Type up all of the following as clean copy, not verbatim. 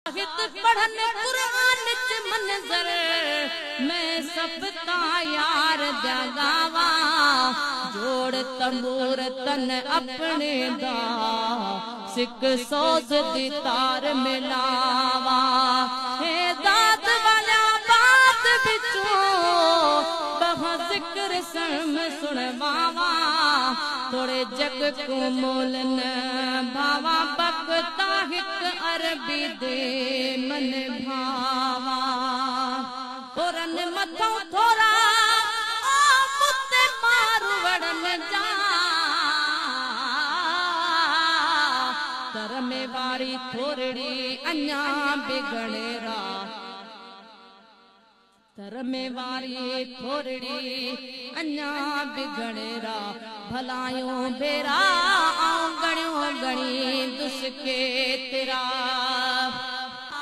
पढ़न कुरान च मंजर मैं सबका यार जगावा जोड़ तंबूर तन अपने दा सिक सोज दी तार मिलावा हे दाद वाला बात बिचो बहा जिक्र शर्म सुनवावा थोड़े जग को मोलन भावा बकता हिक अरबी दे मन भावा पुरन मथो थोड़ा मुते मारू वड़न जा कर में वारी थोड़ी अन्या बिगड़ेरा तर में वारी थोड़ी अन्या बिगड़ेरा भलायों बेरा गणियों गणी दुसके तेरा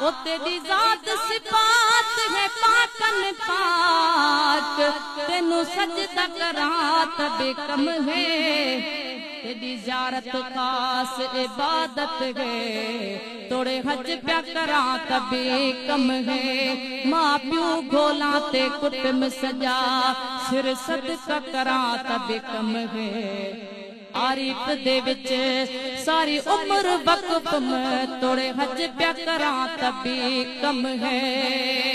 ओ तेरी जात सिफात है पाकन पाक तेनू सजदा करात बेकम है तेरी ज़ियारत खास इबादत है तोड़े हज प्या करा तबे कम है माँ प्यू घोला ते कुटुम सजा सिर सदका करा तबे कम है आरिफ दे विच सारी उम्र वक़्फ़ में तोड़े हज प्या करा तबे कम है।